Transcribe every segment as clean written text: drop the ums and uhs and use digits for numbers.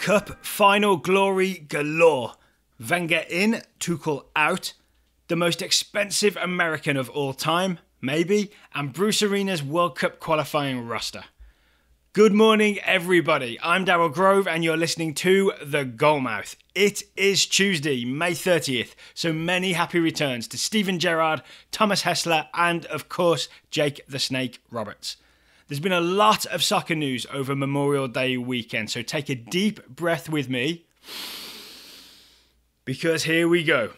Cup final glory galore. Wenger in, Tuchel out. The most expensive American of all time, maybe, and Bruce Arena's World Cup qualifying roster. Good morning, everybody. I'm Daryl Grove, and you're listening to The Goalmouth. It is Tuesday, May 30th, so many happy returns to Steven Gerrard, Thomas Hessler, and, of course, Jake the Snake Roberts. There's been a lot of soccer news over Memorial Day weekend, so take a deep breath with me, because here we go.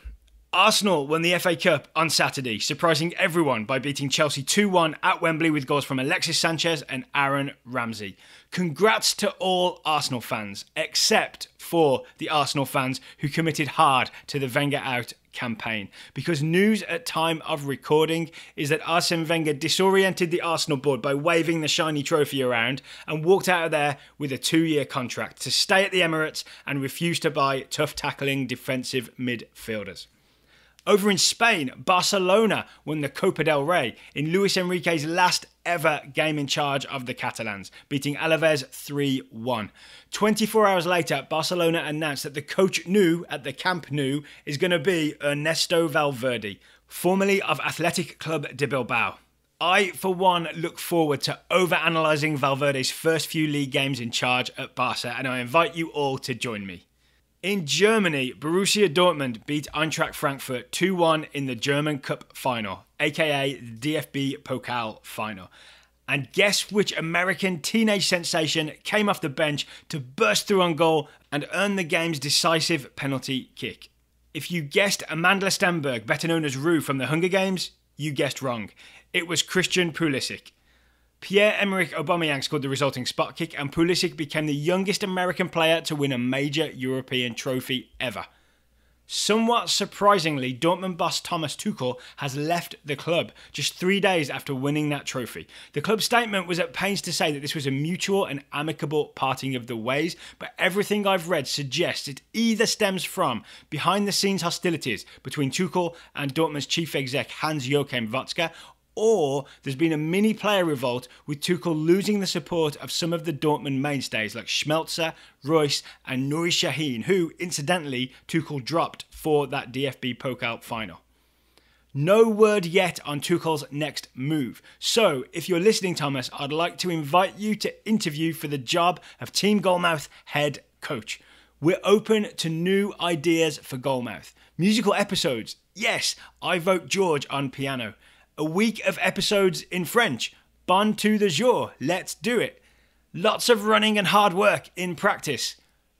Arsenal won the FA Cup on Saturday, surprising everyone by beating Chelsea 2-1 at Wembley with goals from Alexis Sanchez and Aaron Ramsey. Congrats to all Arsenal fans, except for the Arsenal fans who committed hard to the Wenger out campaign, because news at time of recording is that Arsene Wenger disoriented the Arsenal board by waving the shiny trophy around and walked out of there with a 2-year contract to stay at the Emirates and refuse to buy tough tackling defensive midfielders. Over in Spain, Barcelona won the Copa del Rey in Luis Enrique's last ever game in charge of the Catalans, beating Alaves 3-1. 24 hours later, Barcelona announced that the coach new at the Camp Nou is going to be Ernesto Valverde, formerly of Athletic Club de Bilbao. I, for one, look forward to overanalyzing Valverde's first few league games in charge at Barca, and I invite you all to join me. In Germany, Borussia Dortmund beat Eintracht Frankfurt 2-1 in the German Cup final, aka the DFB Pokal final. And guess which American teenage sensation came off the bench to burst through on goal and earn the game's decisive penalty kick? If you guessed Amanda Stenberg, better known as Rue from the Hunger Games, you guessed wrong. It was Christian Pulisic. Pierre-Emerick Aubameyang scored the resulting spot kick, and Pulisic became the youngest American player to win a major European trophy ever. Somewhat surprisingly, Dortmund boss Thomas Tuchel has left the club just 3 days after winning that trophy. The club statement was at pains to say that this was a mutual and amicable parting of the ways, but everything I've read suggests it either stems from behind-the-scenes hostilities between Tuchel and Dortmund's chief exec Hans-Joachim Watzke, or there's been a mini player revolt with Tuchel losing the support of some of the Dortmund mainstays like Schmelzer, Royce and Nuri Sahin, who, incidentally, Tuchel dropped for that DFB Pokal final. No word yet on Tuchel's next move. So, if you're listening, Thomas, I'd like to invite you to interview for the job of Team Goalmouth head coach. We're open to new ideas for Goalmouth. Musical episodes. Yes, I vote George on piano. A week of episodes in French. Bon to the jour. Let's do it. Lots of running and hard work in practice.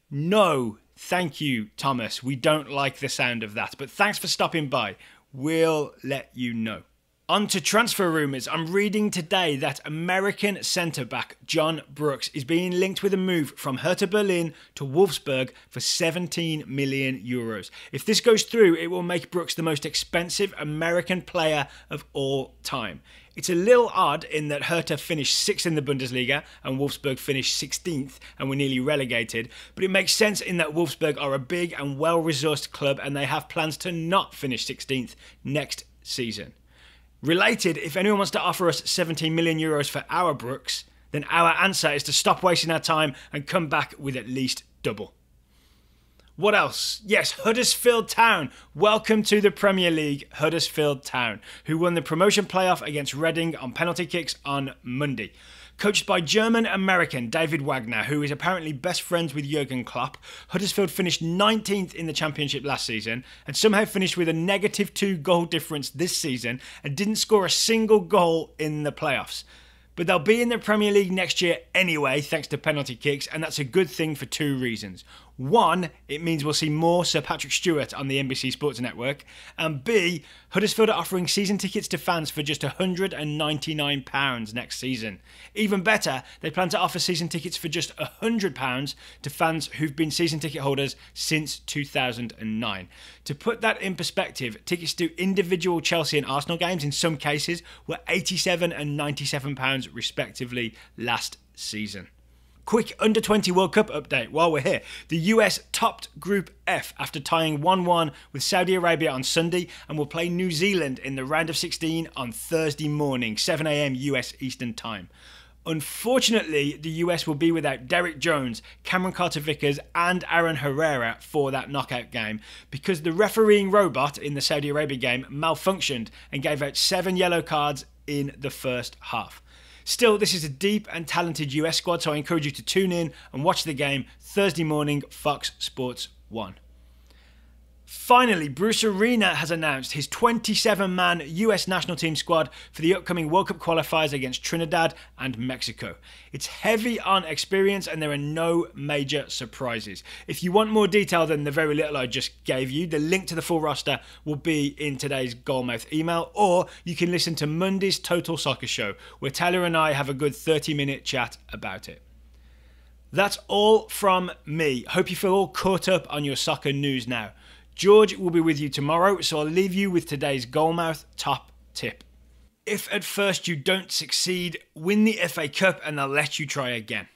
No, thank you, Thomas. We don't like the sound of that, but thanks for stopping by. We'll let you know. On to transfer rumours. I'm reading today that American centre-back John Brooks is being linked with a move from Hertha Berlin to Wolfsburg for €17 million. If this goes through, it will make Brooks the most expensive American player of all time. It's a little odd in that Hertha finished 6th in the Bundesliga and Wolfsburg finished 16th and were nearly relegated, but it makes sense in that Wolfsburg are a big and well-resourced club and they have plans to not finish 16th next season. Related, if anyone wants to offer us €17 million for our Brooks, then our answer is to stop wasting our time and come back with at least double. What else? Yes, Huddersfield Town. Welcome to the Premier League, Huddersfield Town, who won the promotion playoff against Reading on penalty kicks on Monday. Coached by German-American David Wagner, who is apparently best friends with Jurgen Klopp, Huddersfield finished 19th in the Championship last season and somehow finished with a -2 goal difference this season and didn't score a single goal in the playoffs. But they'll be in the Premier League next year anyway, thanks to penalty kicks, and that's a good thing for 2 reasons. One, it means we'll see more Sir Patrick Stewart on the NBC Sports Network, and B, Huddersfield are offering season tickets to fans for just £199 next season. Even better, they plan to offer season tickets for just £100 to fans who've been season ticket holders since 2009. To put that in perspective, tickets to individual Chelsea and Arsenal games in some cases were £87 and £97 respectively last season. Quick Under-20 World Cup update while we're here. The US topped Group F after tying 1-1 with Saudi Arabia on Sunday and will play New Zealand in the round of 16 on Thursday morning, 7 a.m. US Eastern Time. Unfortunately, the US will be without Derek Jones, Cameron Carter-Vickers and Aaron Herrera for that knockout game because the refereeing robot in the Saudi Arabia game malfunctioned and gave out 7 yellow cards in the first half. Still, this is a deep and talented US squad, so I encourage you to tune in and watch the game Thursday morning, Fox Sports 1. Finally, Bruce Arena has announced his 27-man US national team squad for the upcoming World Cup qualifiers against Trinidad and Mexico. It's heavy on experience and there are no major surprises. If you want more detail than the very little I just gave you, the link to the full roster will be in today's Goalmouth email, or you can listen to Monday's Total Soccer Show, where Taylor and I have a good 30-minute chat about it. That's all from me. Hope you feel all caught up on your soccer news now. George will be with you tomorrow, so I'll leave you with today's Goalmouth top tip. If at first you don't succeed, win the FA Cup and they'll let you try again.